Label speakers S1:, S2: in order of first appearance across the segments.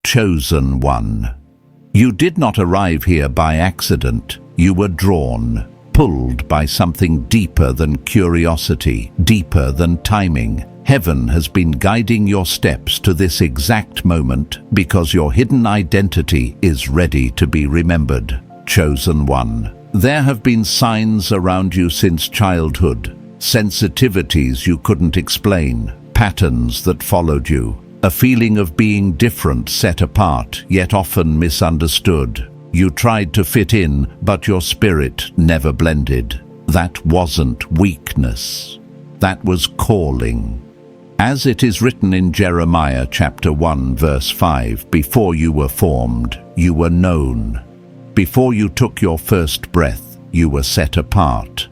S1: Chosen one. You did not arrive here by accident. You were drawn, pulled by something deeper than curiosity, deeper than timing. Heaven has been guiding your steps to this exact moment because your hidden identity is ready to be remembered. Chosen one. There have been signs around you since childhood, sensitivities you couldn't explain, patterns that followed you, a feeling of being different, set apart, yet often misunderstood. You tried to fit in, but your spirit never blended. That wasn't weakness. That was calling. As it is written in Jeremiah chapter 1 verse 5, before you were formed, you were known. Before you took your first breath, you were set apart.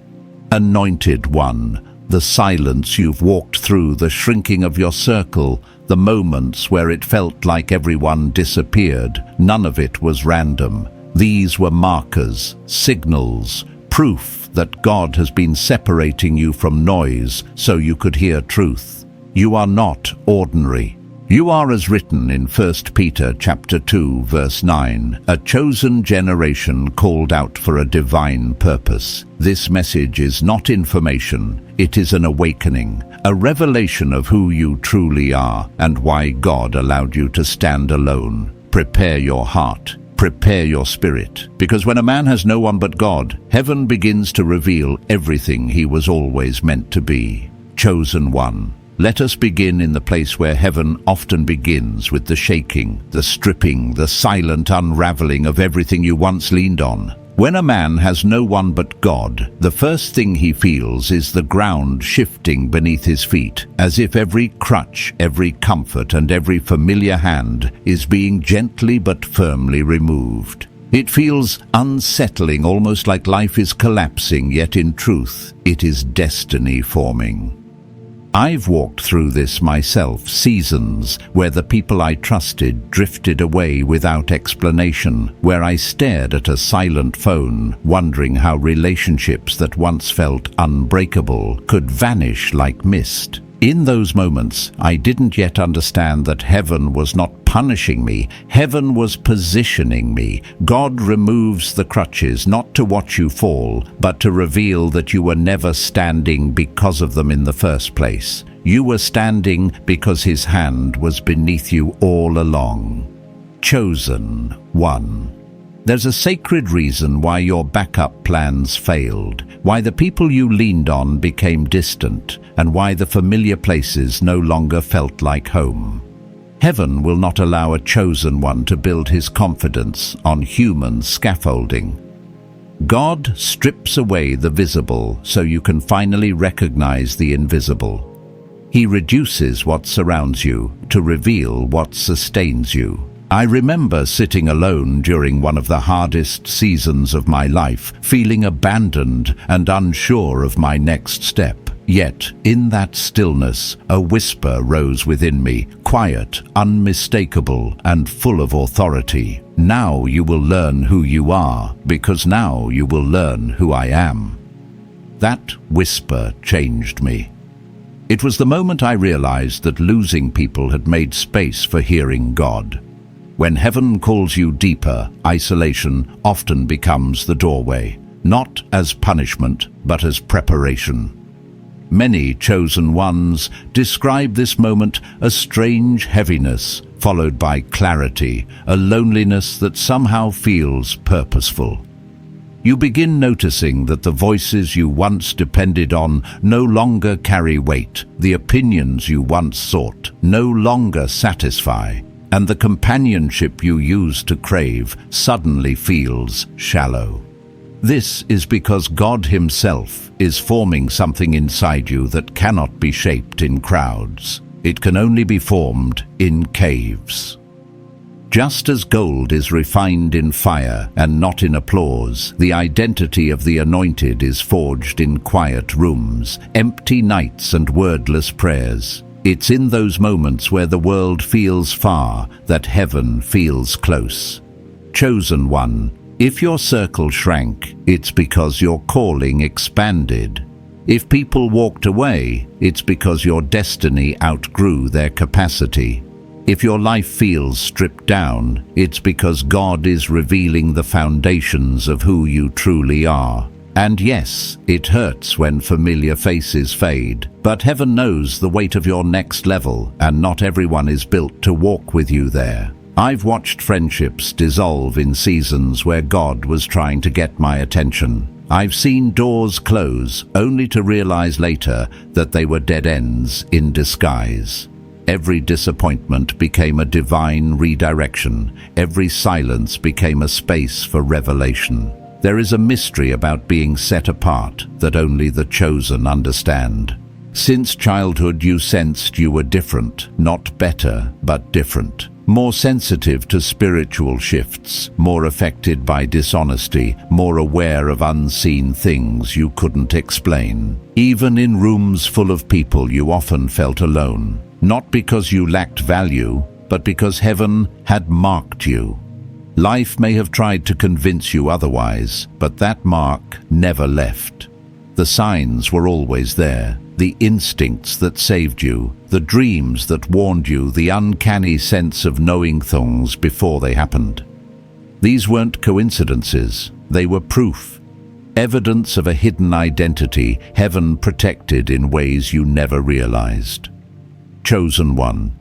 S1: Anointed one, the silence you've walked through, the shrinking of your circle, the moments where it felt like everyone disappeared, none of it was random. These were markers, signals, proof that God has been separating you from noise so you could hear truth. You are not ordinary. You are, as written in 1 Peter chapter 2 verse 9, a chosen generation called out for a divine purpose. This message is not information, it is an awakening, a revelation of who you truly are and why God allowed you to stand alone. Prepare your heart, prepare your spirit, because when a man has no one but God, heaven begins to reveal everything he was always meant to be. Chosen one. Let us begin in the place where heaven often begins, with the shaking, the stripping, the silent unraveling of everything you once leaned on. When a man has no one but God, the first thing he feels is the ground shifting beneath his feet, as if every crutch, every comfort, and every familiar hand is being gently but firmly removed. It feels unsettling, almost like life is collapsing, yet in truth, it is destiny forming. I've walked through this myself, seasons where the people I trusted drifted away without explanation, where I stared at a silent phone, wondering how relationships that once felt unbreakable could vanish like mist. In those moments, I didn't yet understand that heaven was not punishing me, heaven was positioning me. God removes the crutches not to watch you fall, but to reveal that you were never standing because of them in the first place. You were standing because His hand was beneath you all along. Chosen one. There's a sacred reason why your backup plans failed, why the people you leaned on became distant, and why the familiar places no longer felt like home. Heaven will not allow a chosen one to build his confidence on human scaffolding. God strips away the visible so you can finally recognize the invisible. He reduces what surrounds you to reveal what sustains you. I remember sitting alone during one of the hardest seasons of my life, feeling abandoned and unsure of my next step. Yet, in that stillness, a whisper rose within me, quiet, unmistakable, and full of authority. Now you will learn who you are, because now you will learn who I am. That whisper changed me. It was the moment I realized that losing people had made space for hearing God. When heaven calls you deeper, isolation often becomes the doorway, not as punishment, but as preparation. Many chosen ones describe this moment as strange heaviness, followed by clarity, a loneliness that somehow feels purposeful. You begin noticing that the voices you once depended on no longer carry weight, the opinions you once sought no longer satisfy, and the companionship you used to crave suddenly feels shallow. This is because God Himself is forming something inside you that cannot be shaped in crowds. It can only be formed in caves. Just as gold is refined in fire and not in applause, the identity of the anointed is forged in quiet rooms, empty nights and wordless prayers. It's in those moments where the world feels far that heaven feels close. Chosen one, if your circle shrank, it's because your calling expanded. If people walked away, it's because your destiny outgrew their capacity. If your life feels stripped down, it's because God is revealing the foundations of who you truly are. And yes, it hurts when familiar faces fade, but heaven knows the weight of your next level, and not everyone is built to walk with you there. I've watched friendships dissolve in seasons where God was trying to get my attention. I've seen doors close, only to realize later that they were dead ends in disguise. Every disappointment became a divine redirection. Every silence became a space for revelation. There is a mystery about being set apart that only the chosen understand. Since childhood, you sensed you were different, not better, but different. More sensitive to spiritual shifts, more affected by dishonesty, more aware of unseen things you couldn't explain. Even in rooms full of people, you often felt alone. Not because you lacked value, but because heaven had marked you. Life may have tried to convince you otherwise, but that mark never left. The signs were always there, the instincts that saved you, the dreams that warned you, the uncanny sense of knowing things before they happened. These weren't coincidences, they were proof. Evidence of a hidden identity, heaven protected in ways you never realized. Chosen one.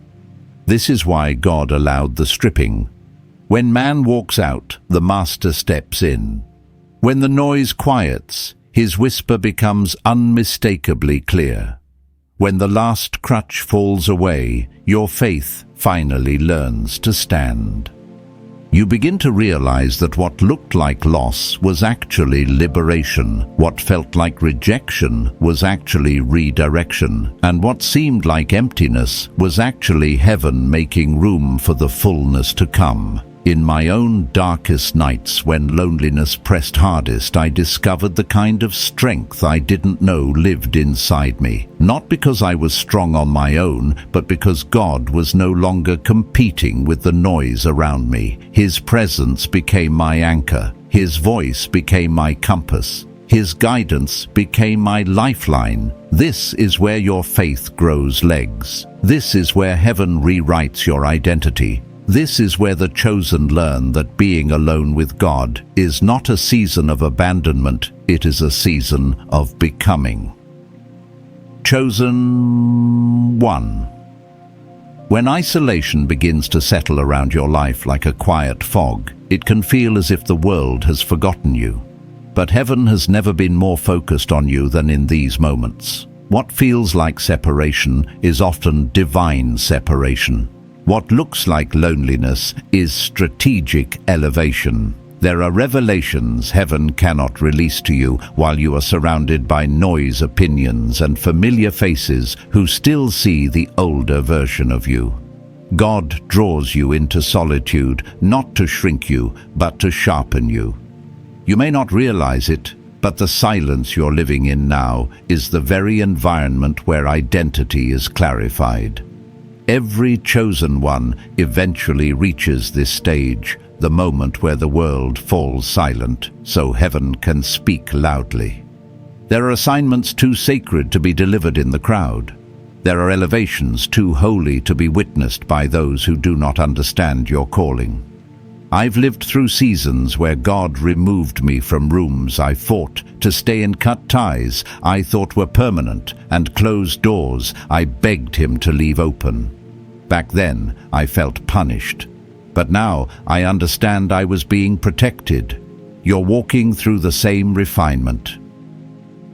S1: This is why God allowed the stripping. When man walks out, the master steps in. When the noise quiets, his whisper becomes unmistakably clear. When the last crutch falls away, your faith finally learns to stand. You begin to realize that what looked like loss was actually liberation, what felt like rejection was actually redirection, and what seemed like emptiness was actually heaven making room for the fullness to come. In my own darkest nights, when loneliness pressed hardest, I discovered the kind of strength I didn't know lived inside me. Not because I was strong on my own, but because God was no longer competing with the noise around me. His presence became my anchor. His voice became my compass. His guidance became my lifeline. This is where your faith grows legs. This is where heaven rewrites your identity. This is where the chosen learn that being alone with God is not a season of abandonment, it is a season of becoming. Chosen one. When isolation begins to settle around your life like a quiet fog, it can feel as if the world has forgotten you. But heaven has never been more focused on you than in these moments. What feels like separation is often divine separation. What looks like loneliness is strategic elevation. There are revelations heaven cannot release to you while you are surrounded by noise, opinions, and familiar faces who still see the older version of you. God draws you into solitude, not to shrink you, but to sharpen you. You may not realize it, but the silence you're living in now is the very environment where identity is clarified. Every chosen one eventually reaches this stage, the moment where the world falls silent, so heaven can speak loudly. There are assignments too sacred to be delivered in the crowd. There are elevations too holy to be witnessed by those who do not understand your calling. I've lived through seasons where God removed me from rooms I fought to stay in, cut ties I thought were permanent, and closed doors I begged him to leave open. Back then, I felt punished. But now, I understand I was being protected. You're walking through the same refinement.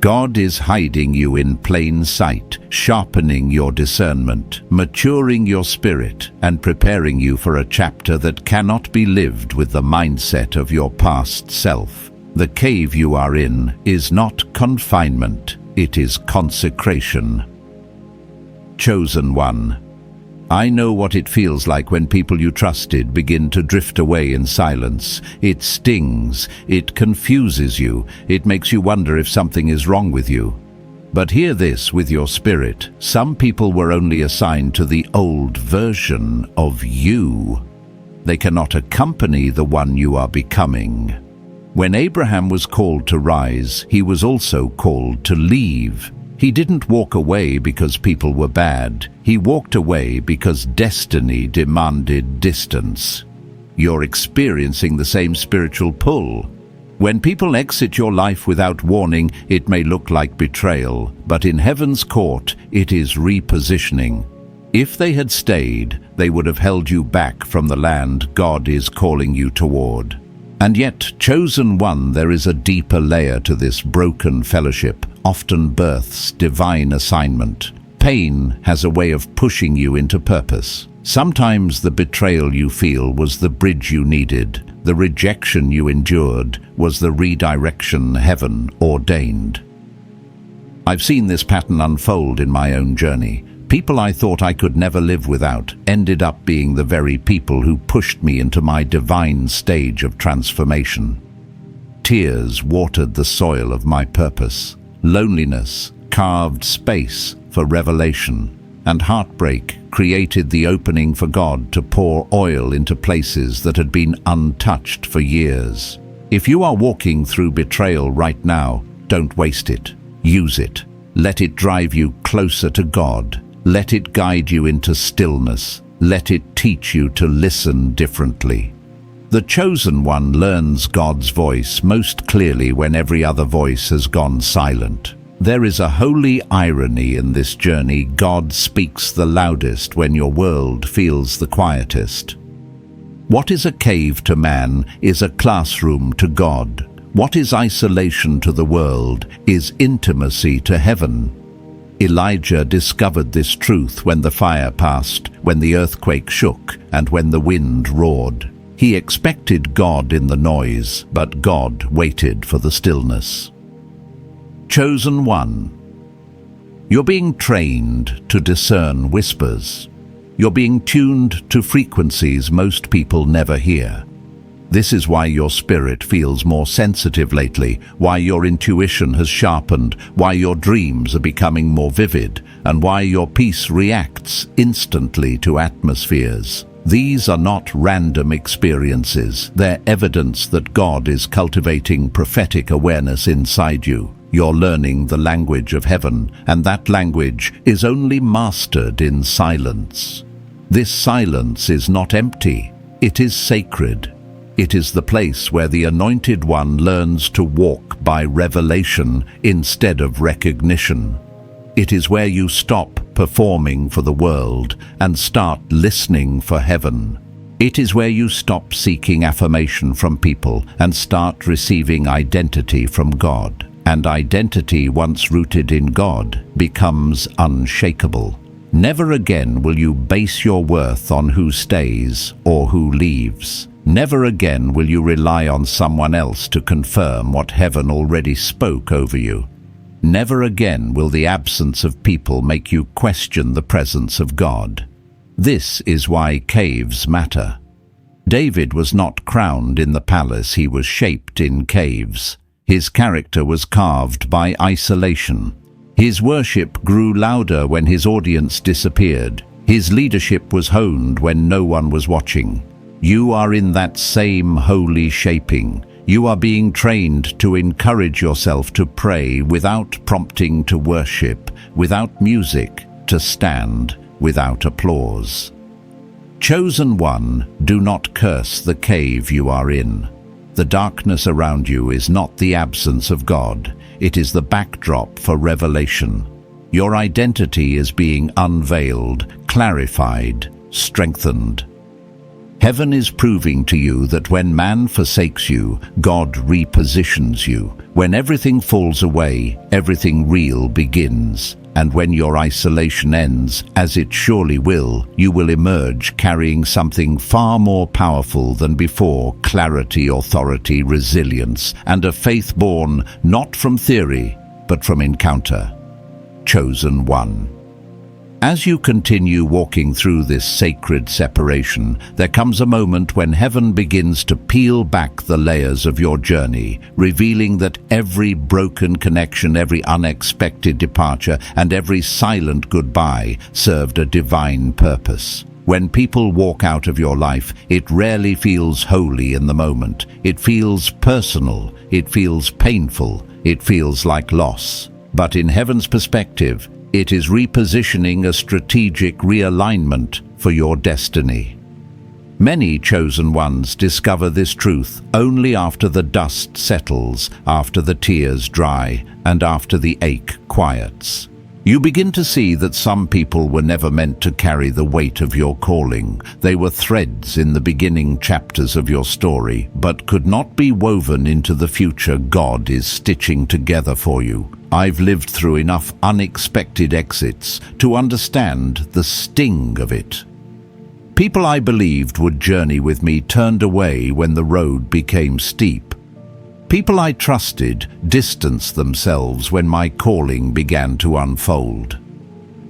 S1: God is hiding you in plain sight, sharpening your discernment, maturing your spirit, and preparing you for a chapter that cannot be lived with the mindset of your past self. The cave you are in is not confinement, it is consecration. Chosen one. I know what it feels like when people you trusted begin to drift away in silence. It stings, it confuses you, it makes you wonder if something is wrong with you. But hear this with your spirit. Some people were only assigned to the old version of you. They cannot accompany the one you are becoming. When Abraham was called to rise, he was also called to leave. He didn't walk away because people were bad. He walked away because destiny demanded distance. You're experiencing the same spiritual pull. When people exit your life without warning, it may look like betrayal, but in heaven's court, it is repositioning. If they had stayed, they would have held you back from the land God is calling you toward. And yet, chosen one, there is a deeper layer to this broken fellowship, often births divine assignment. Pain has a way of pushing you into purpose. Sometimes the betrayal you feel was the bridge you needed. The rejection you endured was the redirection heaven ordained. I've seen this pattern unfold in my own journey. People I thought I could never live without ended up being the very people who pushed me into my divine stage of transformation. Tears watered the soil of my purpose. Loneliness carved space for revelation. And heartbreak created the opening for God to pour oil into places that had been untouched for years. If you are walking through betrayal right now, don't waste it. Use it. Let it drive you closer to God. Let it guide you into stillness. Let it teach you to listen differently. The chosen one learns God's voice most clearly when every other voice has gone silent. There is a holy irony in this journey. God speaks the loudest when your world feels the quietest. What is a cave to man is a classroom to God. What is isolation to the world is intimacy to heaven. Elijah discovered this truth when the fire passed, when the earthquake shook, and when the wind roared. He expected God in the noise, but God waited for the stillness. Chosen one. You're being trained to discern whispers. You're being tuned to frequencies most people never hear. This is why your spirit feels more sensitive lately, why your intuition has sharpened, why your dreams are becoming more vivid, and why your peace reacts instantly to atmospheres. These are not random experiences. They're evidence that God is cultivating prophetic awareness inside you. You're learning the language of heaven, and that language is only mastered in silence. This silence is not empty. It is sacred. It is the place where the anointed one learns to walk by revelation instead of recognition. It is where you stop performing for the world and start listening for heaven. It is where you stop seeking affirmation from people and start receiving identity from God. And identity, once rooted in God, becomes unshakable. Never again will you base your worth on who stays or who leaves. Never again will you rely on someone else to confirm what heaven already spoke over you. Never again will the absence of people make you question the presence of God. This is why caves matter. David was not crowned in the palace, he was shaped in caves. His character was carved by isolation. His worship grew louder when his audience disappeared. His leadership was honed when no one was watching. You are in that same holy shaping. You are being trained to encourage yourself to pray without prompting to worship, without music, to stand without applause. Chosen one, do not curse the cave you are in. The darkness around you is not the absence of God. It is the backdrop for revelation. Your identity is being unveiled, clarified, strengthened. Heaven is proving to you that when man forsakes you, God repositions you. When everything falls away, everything real begins. And when your isolation ends, as it surely will, you will emerge carrying something far more powerful than before: clarity, authority, resilience, and a faith born not from theory, but from encounter. Chosen one. As you continue walking through this sacred separation, there comes a moment when heaven begins to peel back the layers of your journey, revealing that every broken connection, every unexpected departure, and every silent goodbye served a divine purpose. When people walk out of your life, it rarely feels holy in the moment. It feels personal. It feels painful. It feels like loss. But in heaven's perspective, it is repositioning a strategic realignment for your destiny. Many chosen ones discover this truth only after the dust settles, after the tears dry, and after the ache quiets. You begin to see that some people were never meant to carry the weight of your calling. They were threads in the beginning chapters of your story, but could not be woven into the future God is stitching together for you. I've lived through enough unexpected exits to understand the sting of it. People I believed would journey with me turned away when the road became steep. People I trusted distanced themselves when my calling began to unfold.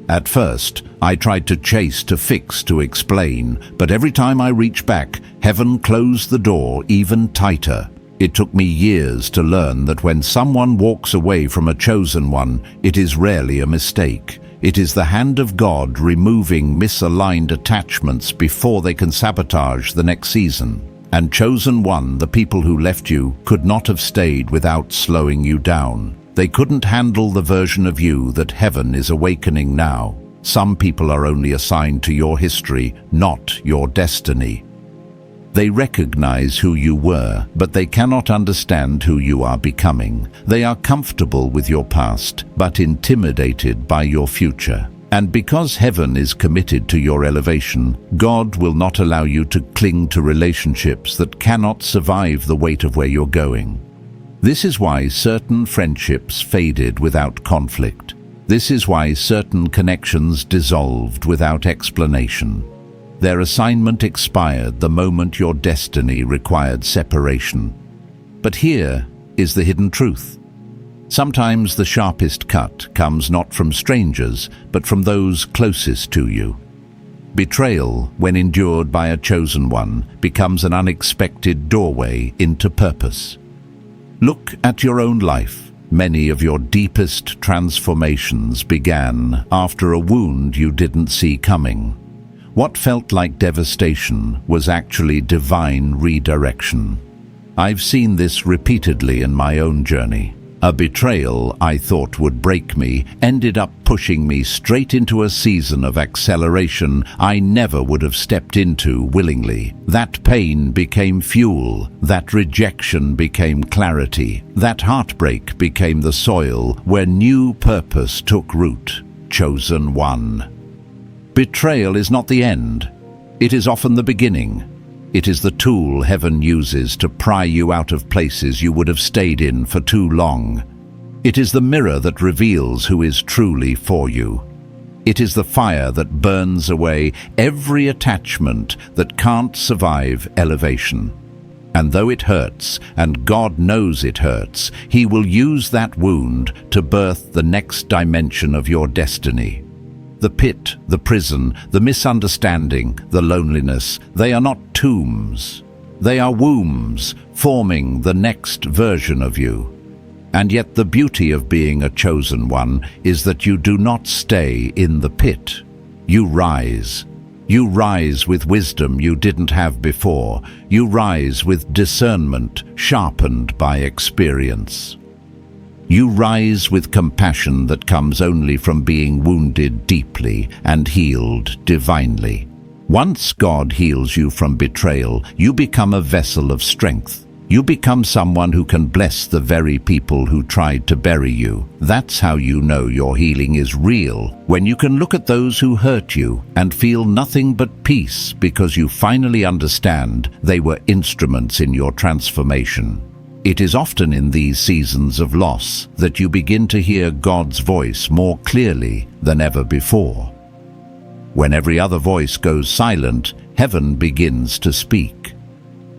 S1: At first, I tried to chase, to fix, to explain, but every time I reached back, heaven closed the door even tighter. It took me years to learn that when someone walks away from a chosen one, it is rarely a mistake. It is the hand of God removing misaligned attachments before they can sabotage the next season. And chosen one, the people who left you, could not have stayed without slowing you down. They couldn't handle the version of you that heaven is awakening now. Some people are only assigned to your history, not your destiny. They recognize who you were, but they cannot understand who you are becoming. They are comfortable with your past, but intimidated by your future. And because heaven is committed to your elevation, God will not allow you to cling to relationships that cannot survive the weight of where you're going. This is why certain friendships faded without conflict. This is why certain connections dissolved without explanation. Their assignment expired the moment your destiny required separation. But here is the hidden truth. Sometimes the sharpest cut comes not from strangers, but from those closest to you. Betrayal, when endured by a chosen one, becomes an unexpected doorway into purpose. Look at your own life. Many of your deepest transformations began after a wound you didn't see coming. What felt like devastation was actually divine redirection. I've seen this repeatedly in my own journey. A betrayal I thought would break me ended up pushing me straight into a season of acceleration I never would have stepped into willingly. That pain became fuel, that rejection became clarity, that heartbreak became the soil where new purpose took root. Chosen one. Betrayal is not the end. It is often the beginning. It is the tool heaven uses to pry you out of places you would have stayed in for too long. It is the mirror that reveals who is truly for you. It is the fire that burns away every attachment that can't survive elevation. And though it hurts, and God knows it hurts, He will use that wound to birth the next dimension of your destiny. The pit, the prison, the misunderstanding, the loneliness, they are not tombs. They are wombs forming the next version of you. And yet the beauty of being a chosen one is that you do not stay in the pit. You rise. You rise with wisdom you didn't have before. You rise with discernment sharpened by experience. You rise with compassion that comes only from being wounded deeply and healed divinely. Once God heals you from betrayal, you become a vessel of strength. You become someone who can bless the very people who tried to bury you. That's how you know your healing is real, when you can look at those who hurt you and feel nothing but peace because you finally understand they were instruments in your transformation. It is often in these seasons of loss that you begin to hear God's voice more clearly than ever before. When every other voice goes silent, heaven begins to speak.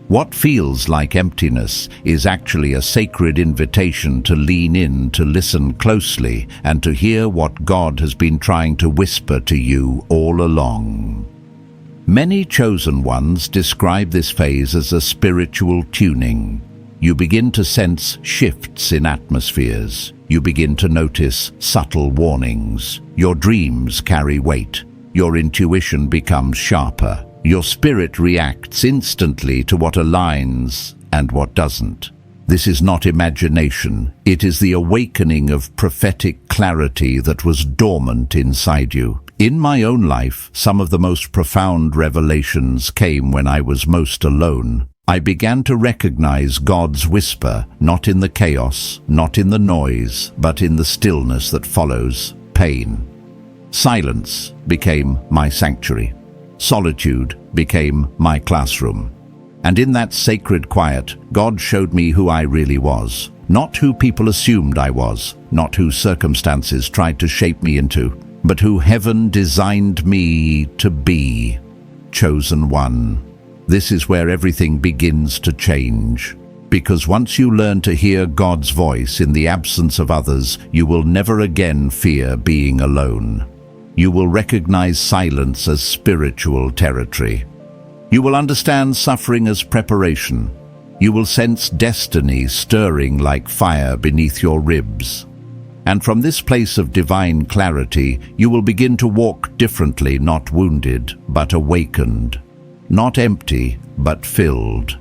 S1: What feels like emptiness is actually a sacred invitation to lean in, to listen closely, and to hear what God has been trying to whisper to you all along. Many chosen ones describe this phase as a spiritual tuning. You begin to sense shifts in atmospheres. You begin to notice subtle warnings. Your dreams carry weight. Your intuition becomes sharper. Your spirit reacts instantly to what aligns and what doesn't. This is not imagination. It is the awakening of prophetic clarity that was dormant inside you. In my own life, some of the most profound revelations came when I was most alone. I began to recognize God's whisper, not in the chaos, not in the noise, but in the stillness that follows pain. Silence became my sanctuary. Solitude became my classroom. And in that sacred quiet, God showed me who I really was. Not who people assumed I was, not who circumstances tried to shape me into, but who heaven designed me to be. Chosen one. This is where everything begins to change. Because once you learn to hear God's voice in the absence of others, you will never again fear being alone. You will recognize silence as spiritual territory. You will understand suffering as preparation. You will sense destiny stirring like fire beneath your ribs. And from this place of divine clarity, you will begin to walk differently, not wounded, but awakened. Not empty, but filled.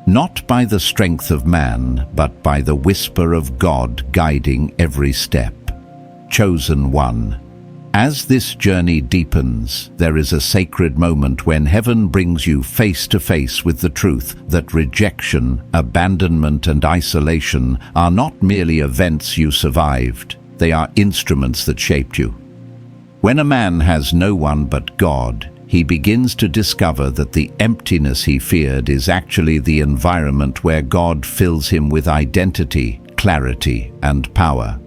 S1: Not by the strength of man, but by the whisper of God guiding every step. Chosen one. As this journey deepens, there is a sacred moment when heaven brings you face to face with the truth that rejection, abandonment, and isolation are not merely events you survived, they are instruments that shaped you. When a man has no one but God, he begins to discover that the emptiness he feared is actually the environment where God fills him with identity, clarity, and power.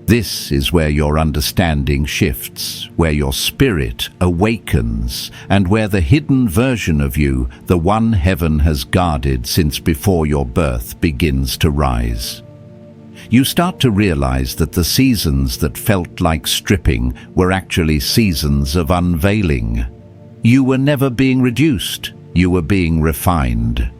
S1: This is where your understanding shifts, where your spirit awakens, and where the hidden version of you, the one heaven has guarded since before your birth, begins to rise. You start to realize that the seasons that felt like stripping were actually seasons of unveiling. You were never being reduced, you were being refined.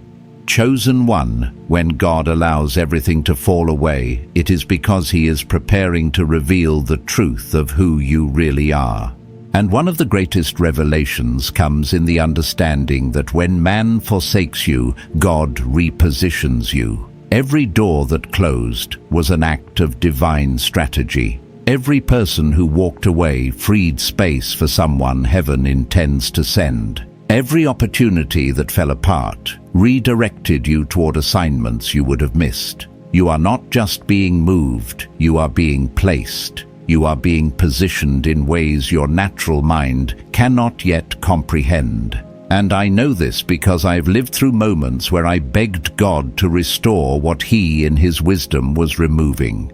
S1: Chosen one, when God allows everything to fall away, it is because He is preparing to reveal the truth of who you really are. And one of the greatest revelations comes in the understanding that when man forsakes you, God repositions you. Every door that closed was an act of divine strategy. Every person who walked away freed space for someone heaven intends to send. Every opportunity that fell apart redirected you toward assignments you would have missed. You are not just being moved, you are being placed. You are being positioned in ways your natural mind cannot yet comprehend. And I know this because I've lived through moments where I begged God to restore what He, in His wisdom, was removing.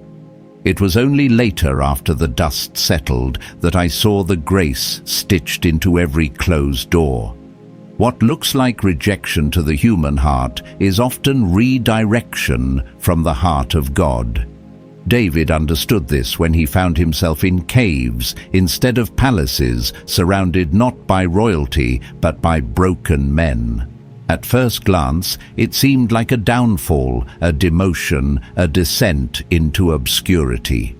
S1: It was only later, after the dust settled, that I saw the grace stitched into every closed door. What looks like rejection to the human heart is often redirection from the heart of God. David understood this when he found himself in caves instead of palaces, surrounded not by royalty but by broken men. At first glance, it seemed like a downfall, a demotion, a descent into obscurity.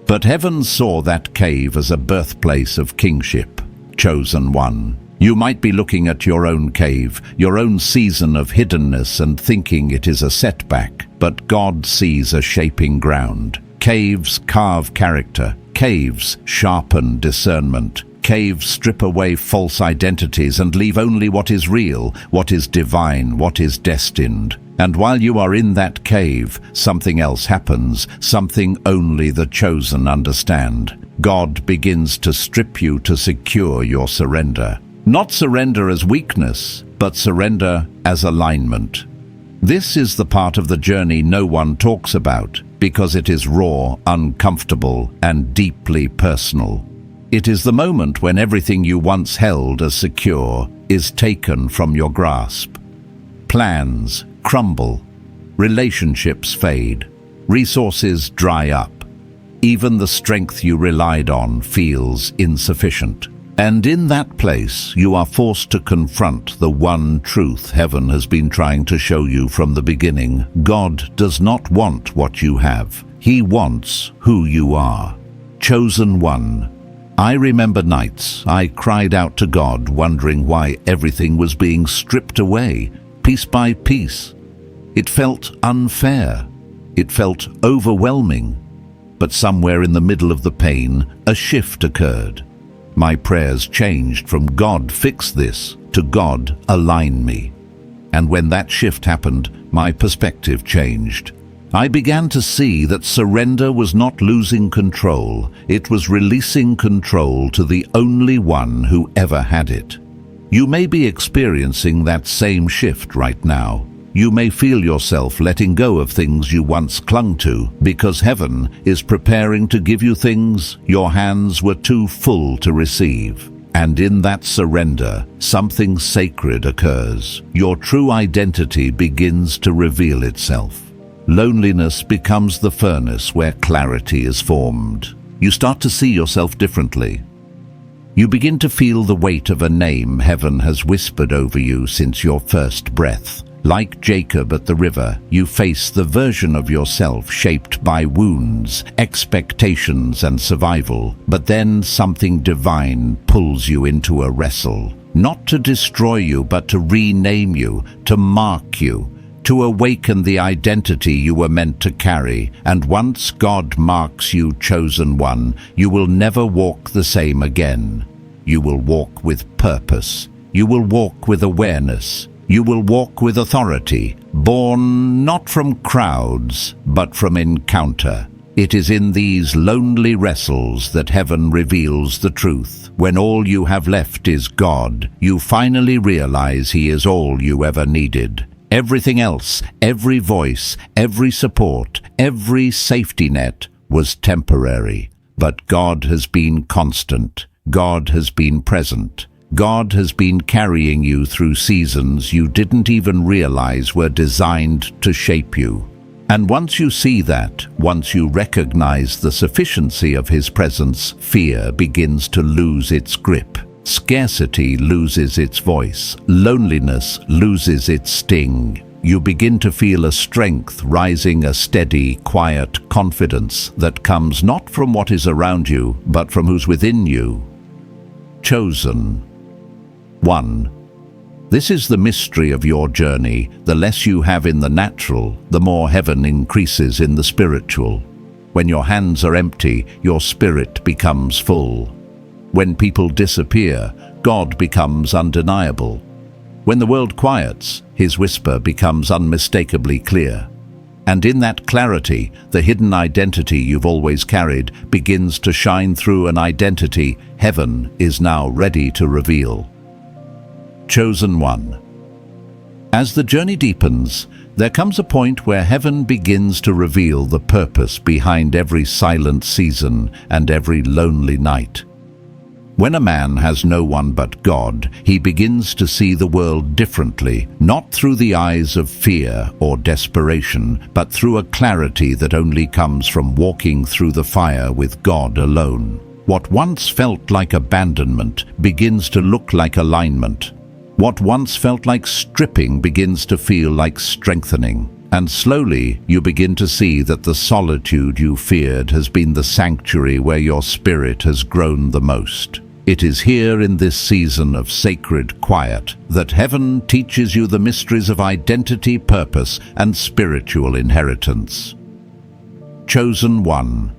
S1: But heaven saw that cave as a birthplace of kingship. Chosen one. You might be looking at your own cave, your own season of hiddenness, and thinking it is a setback, but God sees a shaping ground. Caves carve character. Caves sharpen discernment. Caves strip away false identities and leave only what is real, what is divine, what is destined. And while you are in that cave, something else happens, something only the chosen understand. God begins to strip you to secure your surrender. Not surrender as weakness, but surrender as alignment. This is the part of the journey no one talks about, because it is raw, uncomfortable, and deeply personal. It is the moment when everything you once held as secure is taken from your grasp. Plans crumble, relationships fade, resources dry up. Even the strength you relied on feels insufficient. And in that place, you are forced to confront the one truth heaven has been trying to show you from the beginning. God does not want what you have. He wants who you are. Chosen one. I remember nights I cried out to God, wondering why everything was being stripped away, piece by piece. It felt unfair. It felt overwhelming. But somewhere in the middle of the pain, a shift occurred. My prayers changed from "God, fix this" to "God, align me." And when that shift happened, my perspective changed. I began to see that surrender was not losing control, it was releasing control to the only one who ever had it. You may be experiencing that same shift right now. You may feel yourself letting go of things you once clung to because heaven is preparing to give you things your hands were too full to receive. And in that surrender, something sacred occurs. Your true identity begins to reveal itself. Loneliness becomes the furnace where clarity is formed. You start to see yourself differently. You begin to feel the weight of a name heaven has whispered over you since your first breath. Like Jacob at the river, you face the version of yourself shaped by wounds, expectations, and survival. But then something divine pulls you into a wrestle. Not to destroy you, but to rename you, to mark you, to awaken the identity you were meant to carry. And once God marks you chosen one, you will never walk the same again. You will walk with purpose. You will walk with awareness. You will walk with authority, born not from crowds, but from encounter. It is in these lonely wrestles that heaven reveals the truth. When all you have left is God, you finally realize He is all you ever needed. Everything else, every voice, every support, every safety net was temporary. But God has been constant. God has been present. God has been carrying you through seasons you didn't even realize were designed to shape you. And once you see that, once you recognize the sufficiency of His presence, fear begins to lose its grip. Scarcity loses its voice. Loneliness loses its sting. You begin to feel a strength rising, a steady, quiet confidence that comes not from what is around you, but from who's within you. Chosen. 1. This is the mystery of your journey. The less you have in the natural, the more heaven increases in the spiritual. When your hands are empty, your spirit becomes full. When people disappear, God becomes undeniable. When the world quiets, His whisper becomes unmistakably clear. And in that clarity, the hidden identity you've always carried begins to shine through, an identity heaven is now ready to reveal. Chosen one. As the journey deepens, there comes a point where heaven begins to reveal the purpose behind every silent season and every lonely night. When a man has no one but God, he begins to see the world differently, not through the eyes of fear or desperation, but through a clarity that only comes from walking through the fire with God alone. What once felt like abandonment begins to look like alignment. What once felt like stripping begins to feel like strengthening. And slowly you begin to see that the solitude you feared has been the sanctuary where your spirit has grown the most. It is here in this season of sacred quiet that heaven teaches you the mysteries of identity, purpose, and spiritual inheritance. Chosen one.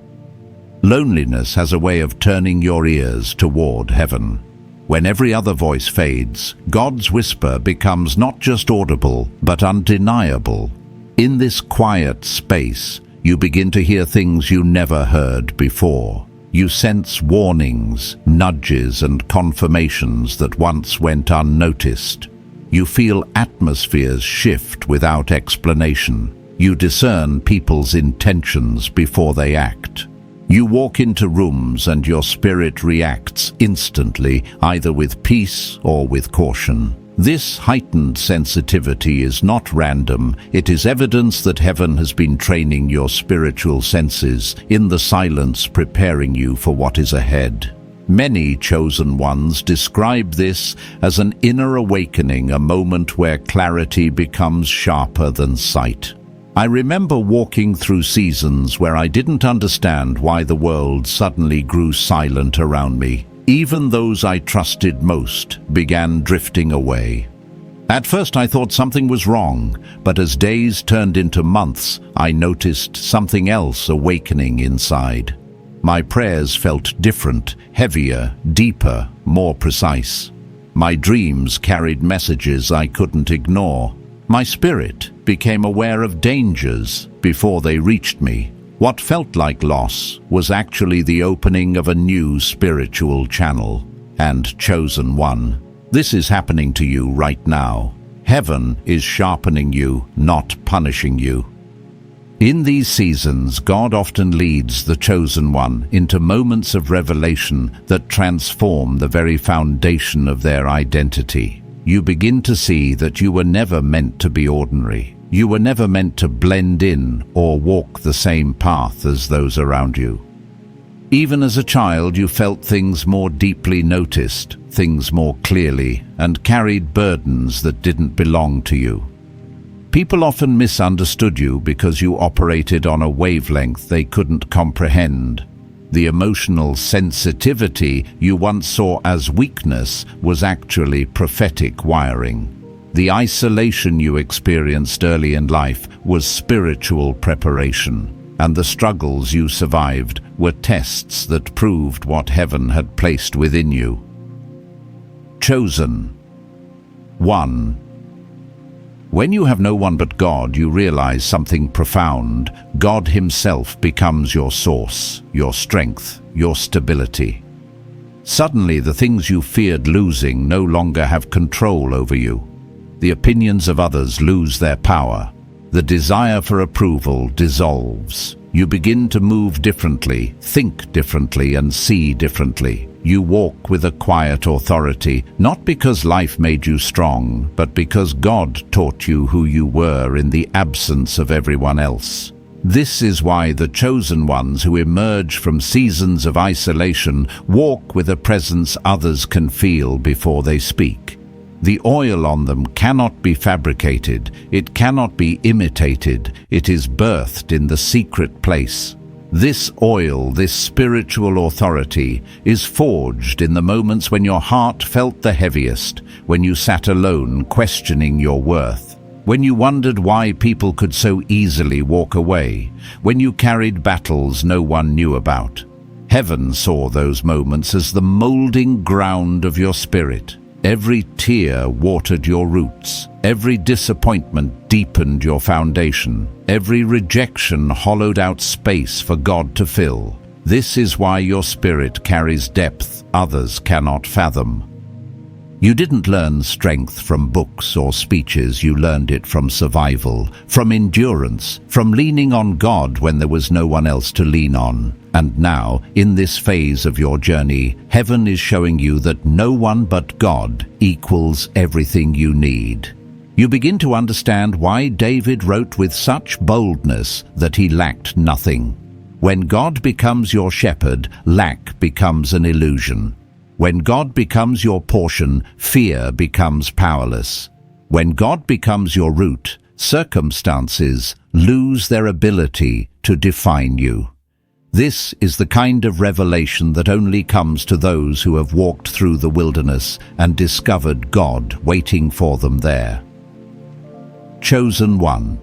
S1: Loneliness has a way of turning your ears toward heaven. When every other voice fades, God's whisper becomes not just audible, but undeniable. In this quiet space, you begin to hear things you never heard before. You sense warnings, nudges, and confirmations that once went unnoticed. You feel atmospheres shift without explanation. You discern people's intentions before they act. You walk into rooms and your spirit reacts instantly, either with peace or with caution. This heightened sensitivity is not random. It is evidence that heaven has been training your spiritual senses in the silence, preparing you for what is ahead. Many chosen ones describe this as an inner awakening, a moment where clarity becomes sharper than sight. I remember walking through seasons where I didn't understand why the world suddenly grew silent around me. Even those I trusted most began drifting away. At first I thought something was wrong, but as days turned into months, I noticed something else awakening inside. My prayers felt different, heavier, deeper, more precise. My dreams carried messages I couldn't ignore. My spirit became aware of dangers before they reached me. What felt like loss was actually the opening of a new spiritual channel. And chosen one, this is happening to you right now. Heaven is sharpening you, not punishing you. In these seasons, God often leads the chosen one into moments of revelation that transform the very foundation of their identity. You begin to see that you were never meant to be ordinary. You were never meant to blend in or walk the same path as those around you. Even as a child, you felt things more deeply noticed, things more clearly, and carried burdens that didn't belong to you. People often misunderstood you because you operated on a wavelength they couldn't comprehend. The emotional sensitivity you once saw as weakness was actually prophetic wiring. The isolation you experienced early in life was spiritual preparation, and the struggles you survived were tests that proved what heaven had placed within you. Chosen. 1. When you have no one but God, you realize something profound. God Himself becomes your source, your strength, your stability. Suddenly, the things you feared losing no longer have control over you. The opinions of others lose their power. The desire for approval dissolves. You begin to move differently, think differently, and see differently. You walk with a quiet authority, not because life made you strong, but because God taught you who you were in the absence of everyone else. This is why the chosen ones who emerge from seasons of isolation walk with a presence others can feel before they speak. The oil on them cannot be fabricated, it cannot be imitated, it is birthed in the secret place. This oil, this spiritual authority, is forged in the moments when your heart felt the heaviest, when you sat alone questioning your worth, when you wondered why people could so easily walk away, when you carried battles no one knew about. Heaven saw those moments as the molding ground of your spirit. Every tear watered your roots. Every disappointment deepened your foundation. Every rejection hollowed out space for God to fill. This is why your spirit carries depth others cannot fathom. You didn't learn strength from books or speeches, you learned it from survival, from endurance, from leaning on God when there was no one else to lean on. And now, in this phase of your journey, heaven is showing you that no one but God equals everything you need. You begin to understand why David wrote with such boldness that he lacked nothing. When God becomes your shepherd, lack becomes an illusion. When God becomes your portion, fear becomes powerless. When God becomes your root, circumstances lose their ability to define you. This is the kind of revelation that only comes to those who have walked through the wilderness and discovered God waiting for them there. Chosen one.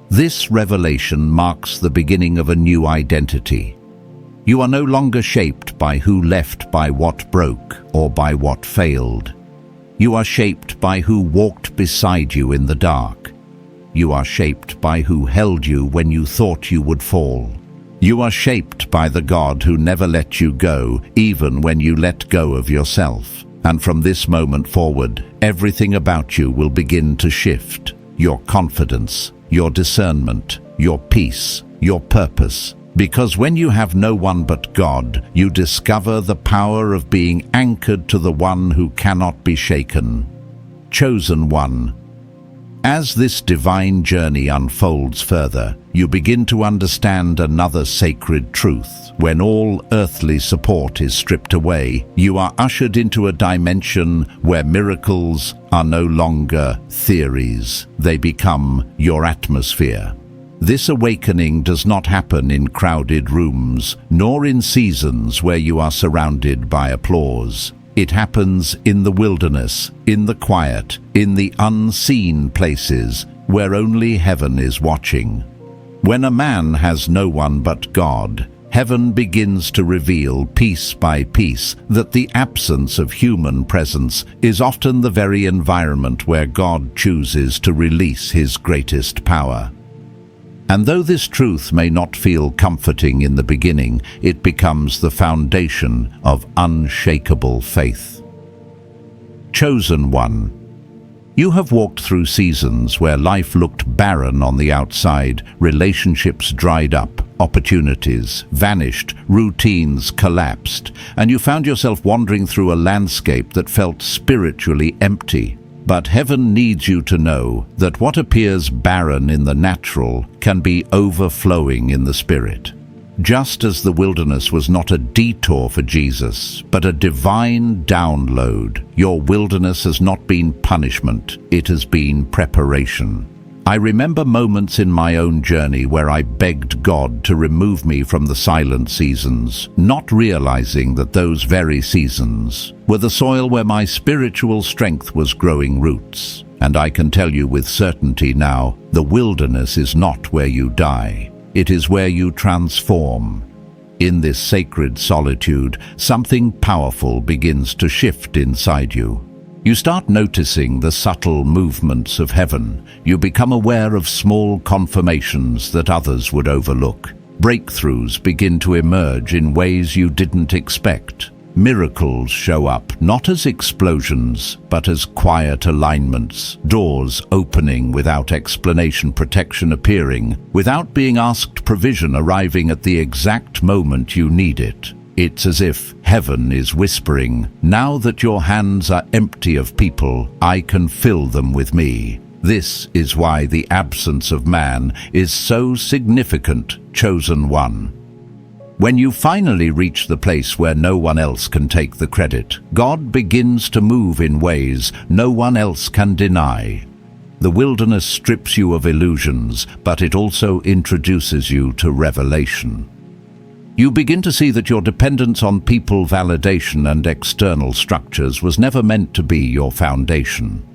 S1: This revelation marks the beginning of a new identity. You are no longer shaped by who left, by what broke, or by what failed. You are shaped by who walked beside you in the dark. You are shaped by who held you when you thought you would fall. You are shaped by the God who never let you go, even when you let go of yourself. And from this moment forward, everything about you will begin to shift. Your confidence, your discernment, your peace, your purpose. Because when you have no one but God, you discover the power of being anchored to the one who cannot be shaken. Chosen one. As this divine journey unfolds further, you begin to understand another sacred truth. When all earthly support is stripped away, you are ushered into a dimension where miracles are no longer theories. They become your atmosphere. This awakening does not happen in crowded rooms, nor in seasons where you are surrounded by applause. It happens in the wilderness, in the quiet, in the unseen places where only heaven is watching. When a man has no one but God, heaven begins to reveal piece by piece that the absence of human presence is often the very environment where God chooses to release his greatest power. And though this truth may not feel comforting in the beginning, it becomes the foundation of unshakable faith. Chosen one. You have walked through seasons where life looked barren on the outside, relationships dried up, opportunities vanished, routines collapsed, and you found yourself wandering through a landscape that felt spiritually empty. But heaven needs you to know that what appears barren in the natural can be overflowing in the spirit. Just as the wilderness was not a detour for Jesus, but a divine download, your wilderness has not been punishment, it has been preparation. I remember moments in my own journey where I begged God to remove me from the silent seasons, not realizing that those very seasons were the soil where my spiritual strength was growing roots. And I can tell you with certainty now, the wilderness is not where you die. It is where you transform. In this sacred solitude, something powerful begins to shift inside you. You start noticing the subtle movements of heaven. You become aware of small confirmations that others would overlook. Breakthroughs begin to emerge in ways you didn't expect. Miracles show up, not as explosions, but as quiet alignments, doors opening without explanation, protection appearing, without being asked, provision arriving at the exact moment you need it. It's as if heaven is whispering, now that your hands are empty of people, I can fill them with me. This is why the absence of man is so significant, chosen one. When you finally reach the place where no one else can take the credit, God begins to move in ways no one else can deny. The wilderness strips you of illusions, but it also introduces you to revelation. You begin to see that your dependence on people validation and external structures was never meant to be your foundation.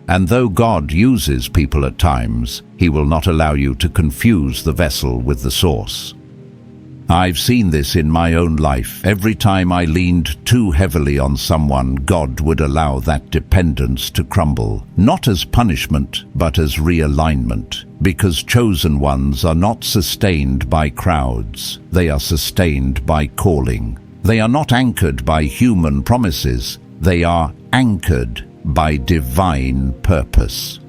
S1: And though God uses people at times, He will not allow you to confuse the vessel with the source. I've seen this in my own life. Every time I leaned too heavily on someone, God would allow that dependence to crumble, not as punishment, but as realignment. Because chosen ones are not sustained by crowds, they are sustained by calling. They are not anchored by human promises, they are anchored by divine purpose.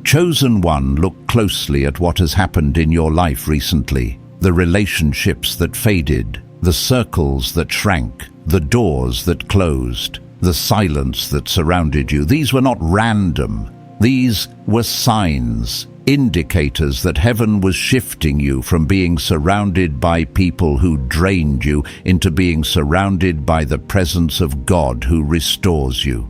S1: Chosen one, look closely at what has happened in your life recently. The relationships that faded, the circles that shrank, the doors that closed, the silence that surrounded you. These were not random. These were signs, indicators that heaven was shifting you from being surrounded by people who drained you into being surrounded by the presence of God who restores you.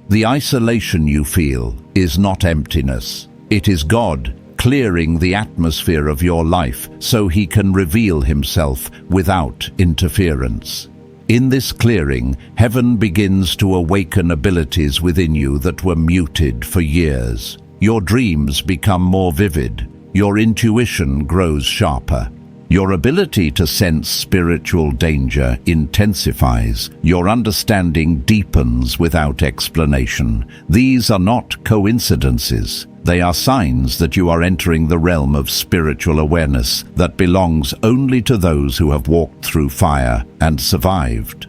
S1: The isolation you feel is not emptiness. It is God clearing the atmosphere of your life so He can reveal Himself without interference. In this clearing, heaven begins to awaken abilities within you that were muted for years. Your dreams become more vivid. Your intuition grows sharper. Your ability to sense spiritual danger intensifies. Your understanding deepens without explanation. These are not coincidences. They are signs that you are entering the realm of spiritual awareness that belongs only to those who have walked through fire and survived.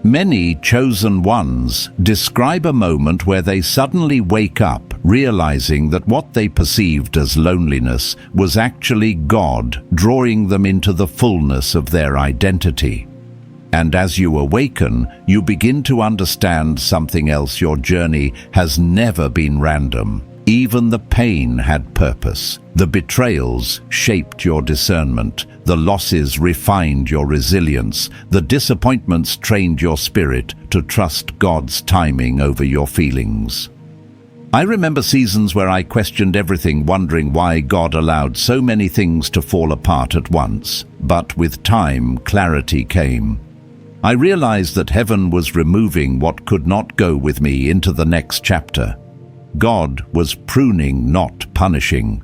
S1: Many chosen ones describe a moment where they suddenly wake up, realizing that what they perceived as loneliness was actually God drawing them into the fullness of their identity. And as you awaken, you begin to understand something else. Your journey has never been random. Even the pain had purpose. The betrayals shaped your discernment. The losses refined your resilience. The disappointments trained your spirit to trust God's timing over your feelings. I remember seasons where I questioned everything, wondering why God allowed so many things to fall apart at once. But with time, clarity came. I realized that heaven was removing what could not go with me into the next chapter. God was pruning, not punishing.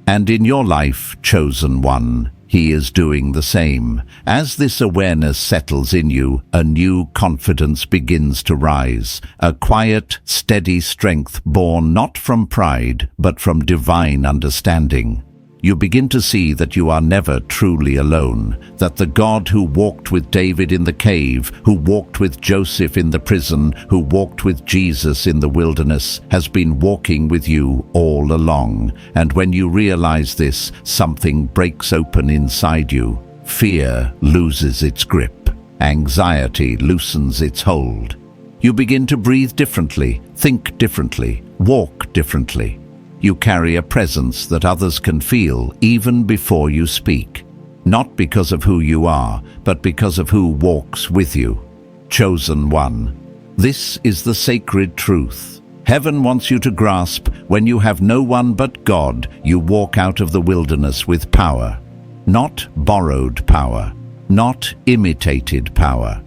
S1: And in your life, chosen one, He is doing the same. As this awareness settles in you, a new confidence begins to rise, a quiet, steady strength born not from pride, but from divine understanding. You begin to see that you are never truly alone, that the God who walked with David in the cave, who walked with Joseph in the prison, who walked with Jesus in the wilderness, has been walking with you all along. And when you realize this, something breaks open inside you. Fear loses its grip. Anxiety loosens its hold. You begin to breathe differently, think differently, walk differently. You carry a presence that others can feel even before you speak, not because of who you are, but because of who walks with you. Chosen one. This is the sacred truth. Heaven wants you to grasp: when you have no one but God, you walk out of the wilderness with power. Not borrowed power, not imitated power.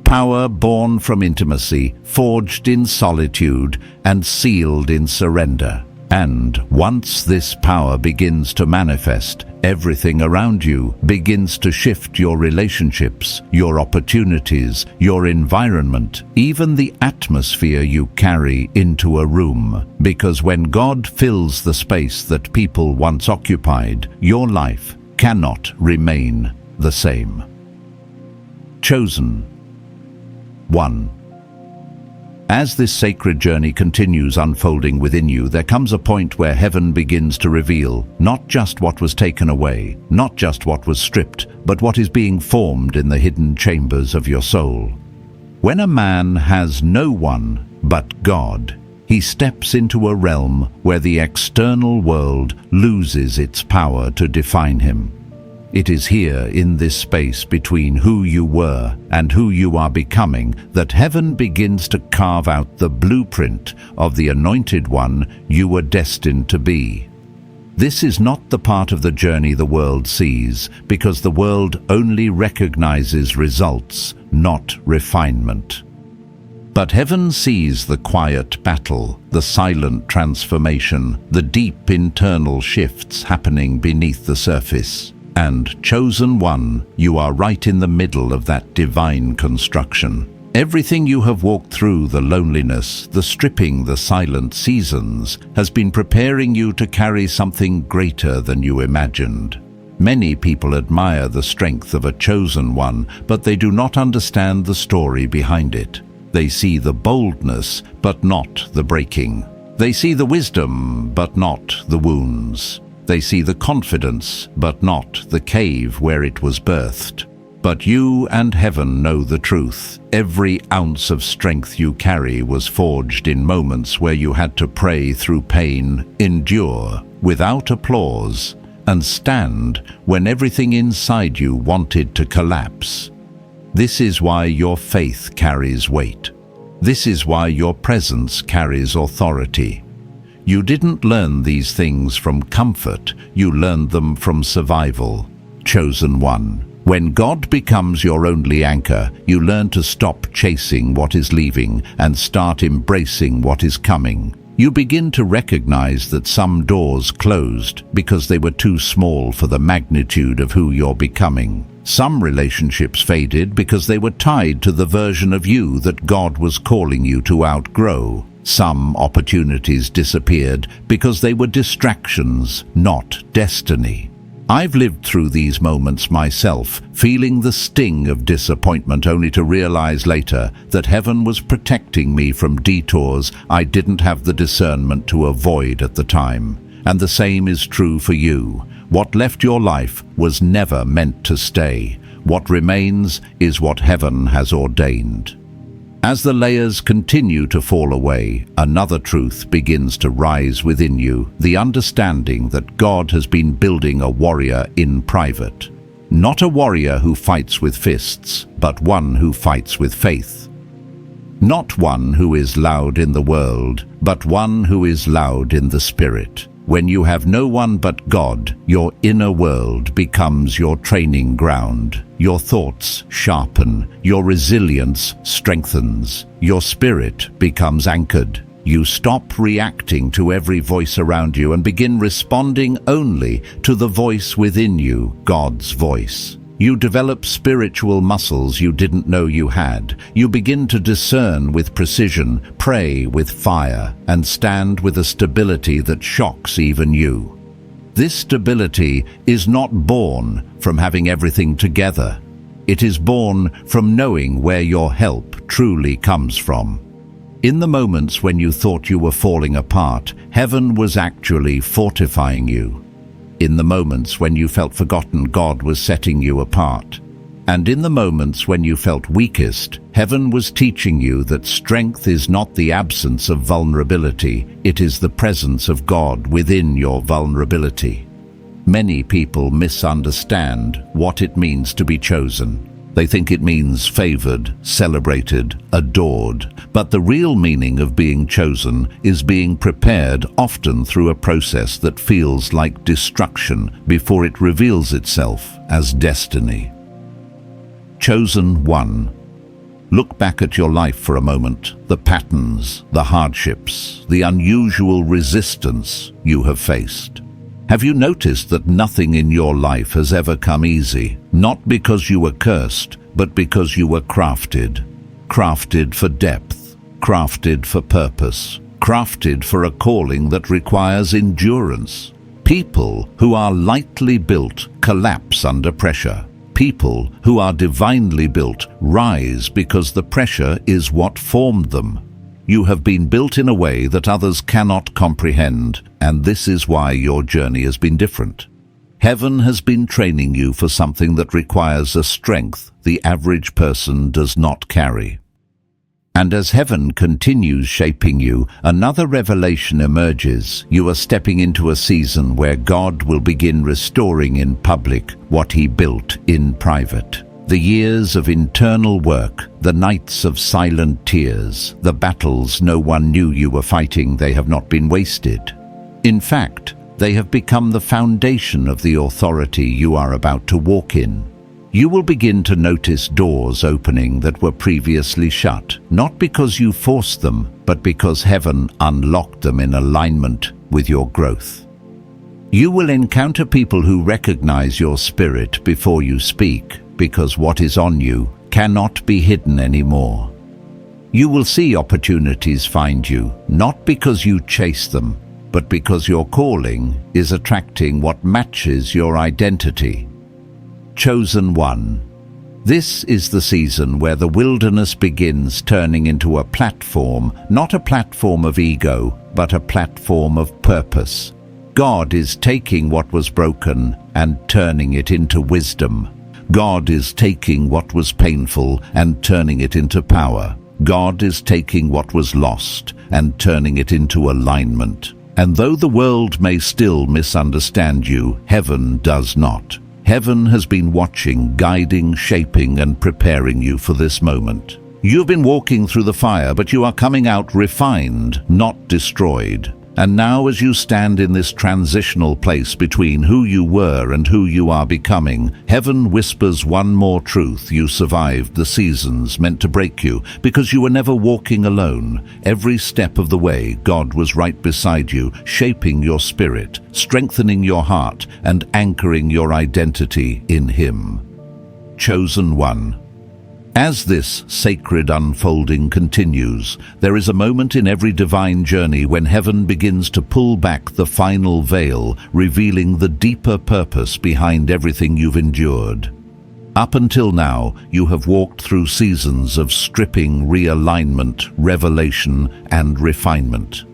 S1: Power born from intimacy, forged in solitude, and sealed in surrender. And once this power begins to manifest, everything around you begins to shift: your relationships, your opportunities, your environment, even the atmosphere you carry into a room. Because when God fills the space that people once occupied, your life cannot remain the same. Chosen one. As this sacred journey continues unfolding within you, there comes a point where heaven begins to reveal not just what was taken away, not just what was stripped, but what is being formed in the hidden chambers of your soul. When a man has no one but God, he steps into a realm where the external world loses its power to define him. It is here, in this space between who you were and who you are becoming, that heaven begins to carve out the blueprint of the anointed one you were destined to be. This is not the part of the journey the world sees, because the world only recognizes results, not refinement. But heaven sees the quiet battle, the silent transformation, the deep internal shifts happening beneath the surface. And chosen one, you are right in the middle of that divine construction. Everything you have walked through, the loneliness, the stripping, the silent seasons, has been preparing you to carry something greater than you imagined. Many people admire the strength of a chosen one, but they do not understand the story behind it. They see the boldness, but not the breaking. They see the wisdom, but not the wounds. They see the confidence, but not the cave where it was birthed. But you and heaven know the truth. Every ounce of strength you carry was forged in moments where you had to pray through pain, endure without applause, and stand when everything inside you wanted to collapse. This is why your faith carries weight. This is why your presence carries authority. You didn't learn these things from comfort, you learned them from survival. Chosen one. When God becomes your only anchor, you learn to stop chasing what is leaving and start embracing what is coming. You begin to recognize that some doors closed because they were too small for the magnitude of who you're becoming. Some relationships faded because they were tied to the version of you that God was calling you to outgrow. Some opportunities disappeared because they were distractions, not destiny. I've lived through these moments myself, feeling the sting of disappointment only to realize later that heaven was protecting me from detours I didn't have the discernment to avoid at the time. And the same is true for you. What left your life was never meant to stay. What remains is what heaven has ordained. As the layers continue to fall away, another truth begins to rise within you, the understanding that God has been building a warrior in private. Not a warrior who fights with fists, but one who fights with faith. Not one who is loud in the world, but one who is loud in the spirit. When you have no one but God, your inner world becomes your training ground. Your thoughts sharpen, your resilience strengthens, your spirit becomes anchored. You stop reacting to every voice around you and begin responding only to the voice within you, God's voice. You develop spiritual muscles you didn't know you had. You begin to discern with precision, pray with fire, and stand with a stability that shocks even you. This stability is not born from having everything together. It is born from knowing where your help truly comes from. In the moments when you thought you were falling apart, heaven was actually fortifying you. In the moments when you felt forgotten, God was setting you apart. And in the moments when you felt weakest, heaven was teaching you that strength is not the absence of vulnerability, it is the presence of God within your vulnerability. Many people misunderstand what it means to be chosen. They think it means favored, celebrated, adored. But the real meaning of being chosen is being prepared, often through a process that feels like destruction before it reveals itself as destiny. Chosen one. Look back at your life for a moment, the patterns, the hardships, the unusual resistance you have faced. Have you noticed that nothing in your life has ever come easy? Not because you were cursed, but because you were crafted. Crafted for depth, crafted for purpose, crafted for a calling that requires endurance. People who are lightly built collapse under pressure. People who are divinely built rise because the pressure is what formed them. You have been built in a way that others cannot comprehend, and this is why your journey has been different. Heaven has been training you for something that requires a strength the average person does not carry. And as heaven continues shaping you, another revelation emerges. You are stepping into a season where God will begin restoring in public what He built in private. The years of internal work, the nights of silent tears, the battles no one knew you were fighting, they have not been wasted. In fact, they have become the foundation of the authority you are about to walk in. You will begin to notice doors opening that were previously shut, not because you forced them, but because heaven unlocked them in alignment with your growth. You will encounter people who recognize your spirit before you speak, because what is on you cannot be hidden anymore. You will see opportunities find you, not because you chase them, but because your calling is attracting what matches your identity. Chosen one. This is the season where the wilderness begins turning into a platform, not a platform of ego, but a platform of purpose. God is taking what was broken and turning it into wisdom. God is taking what was painful and turning it into power. God is taking what was lost and turning it into alignment. And though the world may still misunderstand you, heaven does not. Heaven has been watching, guiding, shaping, and preparing you for this moment. You've been walking through the fire, but you are coming out refined, not destroyed. And now, as you stand in this transitional place between who you were and who you are becoming, heaven whispers one more truth. You survived the seasons meant to break you, because you were never walking alone. Every step of the way, God was right beside you, shaping your spirit, strengthening your heart, and anchoring your identity in Him. Chosen one. As this sacred unfolding continues, there is a moment in every divine journey when heaven begins to pull back the final veil, revealing the deeper purpose behind everything you've endured. Up until now, you have walked through seasons of stripping, realignment, revelation, and refinement.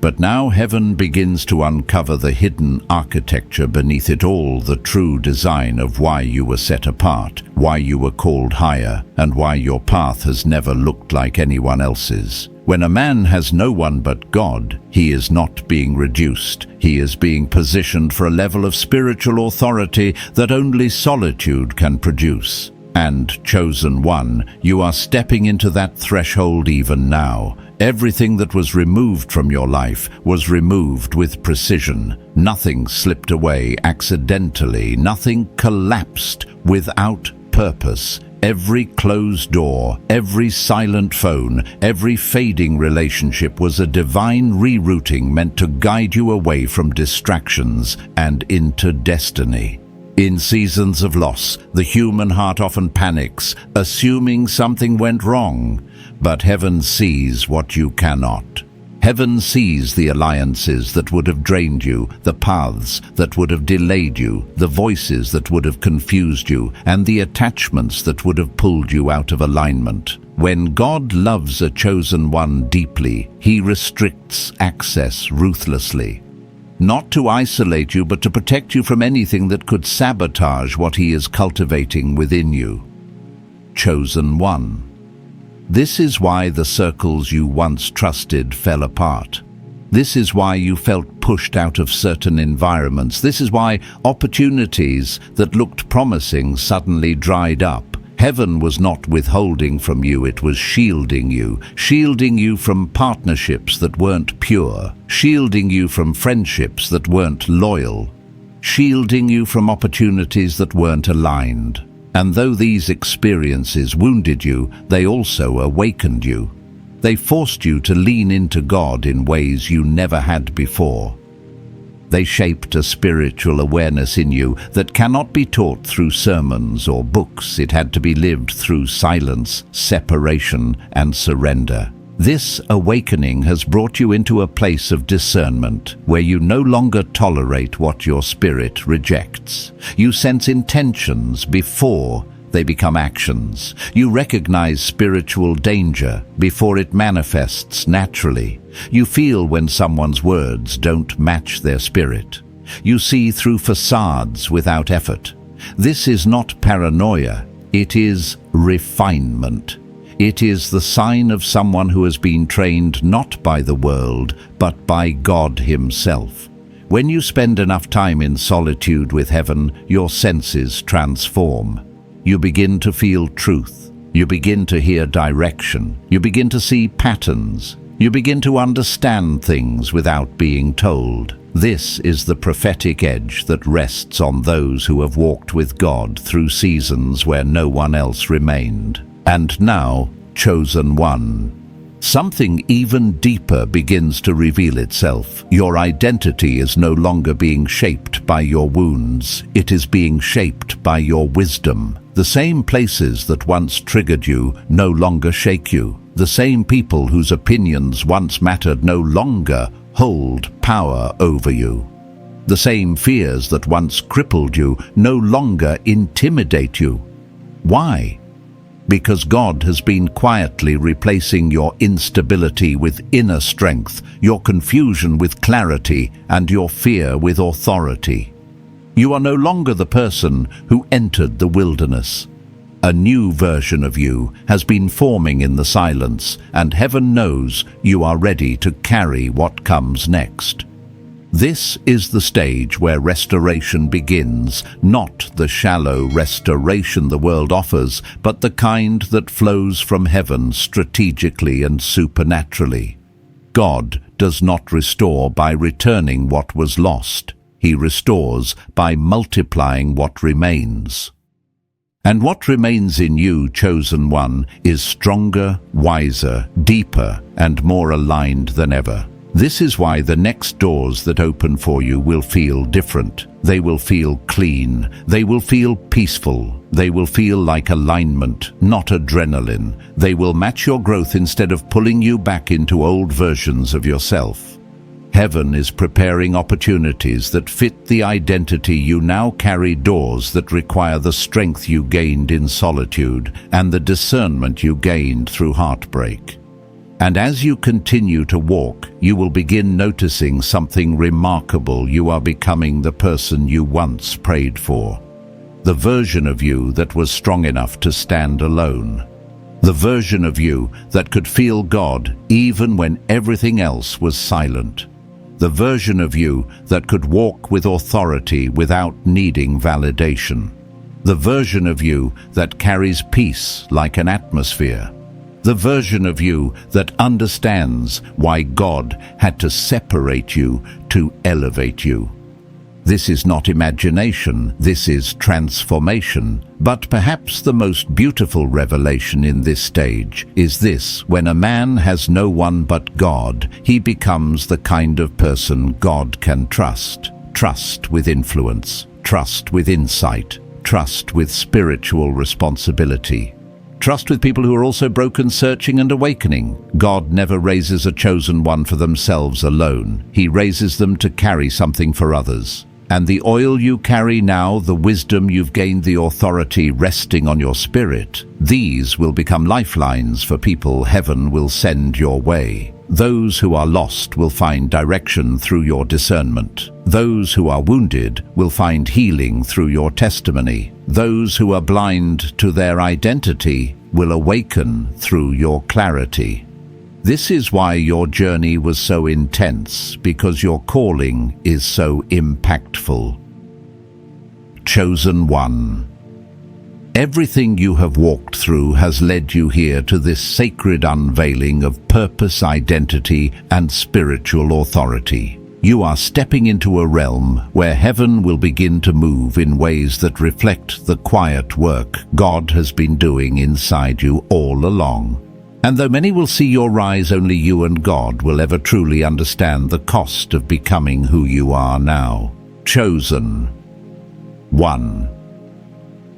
S1: But now heaven begins to uncover the hidden architecture beneath it all, the true design of why you were set apart, why you were called higher, and why your path has never looked like anyone else's. When a man has no one but God, he is not being reduced. He is being positioned for a level of spiritual authority that only solitude can produce. And, chosen one, you are stepping into that threshold even now. Everything that was removed from your life was removed with precision. Nothing slipped away accidentally. Nothing collapsed without purpose. Every closed door, every silent phone, every fading relationship was a divine rerouting meant to guide you away from distractions and into destiny. In seasons of loss, the human heart often panics, assuming something went wrong. But heaven sees what you cannot. Heaven sees the alliances that would have drained you, the paths that would have delayed you, the voices that would have confused you, and the attachments that would have pulled you out of alignment. When God loves a chosen one deeply, He restricts access ruthlessly. Not to isolate you, but to protect you from anything that could sabotage what He is cultivating within you. Chosen one. This is why the circles you once trusted fell apart. This is why you felt pushed out of certain environments. This is why opportunities that looked promising suddenly dried up. Heaven was not withholding from you, it was shielding you from partnerships that weren't pure, shielding you from friendships that weren't loyal, shielding you from opportunities that weren't aligned. And though these experiences wounded you, they also awakened you. They forced you to lean into God in ways you never had before. They shaped a spiritual awareness in you that cannot be taught through sermons or books. It had to be lived through silence, separation, and surrender. This awakening has brought you into a place of discernment, where you no longer tolerate what your spirit rejects. You sense intentions before they become actions. You recognize spiritual danger before it manifests naturally. You feel when someone's words don't match their spirit. You see through facades without effort. This is not paranoia, it is refinement. It is the sign of someone who has been trained not by the world, but by God Himself. When you spend enough time in solitude with heaven, your senses transform. You begin to feel truth. You begin to hear direction. You begin to see patterns. You begin to understand things without being told. This is the prophetic edge that rests on those who have walked with God through seasons where no one else remained. And now, chosen one. Something even deeper begins to reveal itself. Your identity is no longer being shaped by your wounds. It is being shaped by your wisdom. The same places that once triggered you no longer shake you. The same people whose opinions once mattered no longer hold power over you. The same fears that once crippled you no longer intimidate you. Why? Because God has been quietly replacing your instability with inner strength, your confusion with clarity, and your fear with authority. You are no longer the person who entered the wilderness. A new version of you has been forming in the silence, and heaven knows you are ready to carry what comes next. This is the stage where restoration begins, not the shallow restoration the world offers, but the kind that flows from heaven strategically and supernaturally. God does not restore by returning what was lost. He restores by multiplying what remains. And what remains in you, chosen one, is stronger, wiser, deeper, and more aligned than ever. This is why the next doors that open for you will feel different. They will feel clean. They will feel peaceful. They will feel like alignment, not adrenaline. They will match your growth instead of pulling you back into old versions of yourself. Heaven is preparing opportunities that fit the identity you now carry, doors that require the strength you gained in solitude and the discernment you gained through heartbreak. And as you continue to walk, you will begin noticing something remarkable. You are becoming the person you once prayed for. The version of you that was strong enough to stand alone. The version of you that could feel God even when everything else was silent. The version of you that could walk with authority without needing validation. The version of you that carries peace like an atmosphere. The version of you that understands why God had to separate you to elevate you. This is not imagination, this is transformation. But perhaps the most beautiful revelation in this stage is this: when a man has no one but God, he becomes the kind of person God can trust. Trust with influence, trust with insight, trust with spiritual responsibility. Trust with people who are also broken, searching and awakening. God never raises a chosen one for themselves alone. He raises them to carry something for others. And the oil you carry now, the wisdom you've gained, the authority resting on your spirit, these will become lifelines for people heaven will send your way. Those who are lost will find direction through your discernment. Those who are wounded will find healing through your testimony. Those who are blind to their identity will awaken through your clarity. This is why your journey was so intense, because your calling is so impactful. Chosen one. Everything you have walked through has led you here to this sacred unveiling of purpose, identity, and spiritual authority. You are stepping into a realm where heaven will begin to move in ways that reflect the quiet work God has been doing inside you all along. And though many will see your rise, only you and God will ever truly understand the cost of becoming who you are now. Chosen one.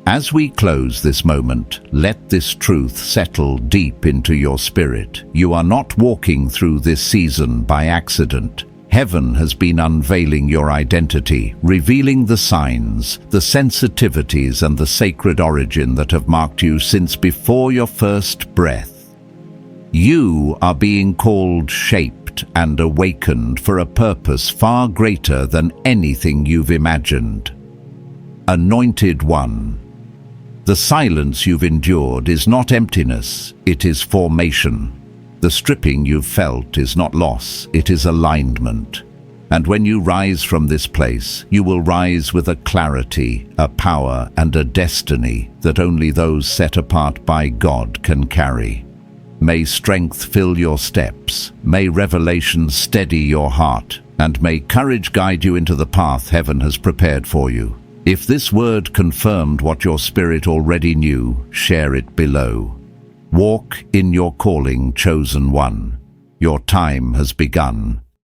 S1: As we close this moment, let this truth settle deep into your spirit. You are not walking through this season by accident. Heaven has been unveiling your identity, revealing the signs, the sensitivities, and the sacred origin that have marked you since before your first breath. You are being called, shaped, and awakened for a purpose far greater than anything you've imagined. Anointed one. The silence you've endured is not emptiness, it is formation. The stripping you've felt is not loss, it is alignment. And when you rise from this place, you will rise with a clarity, a power, and a destiny that only those set apart by God can carry. May strength fill your steps, may revelation steady your heart, and may courage guide you into the path heaven has prepared for you. If this word confirmed what your spirit already knew, share it below. Walk in your calling, chosen one. Your time has begun.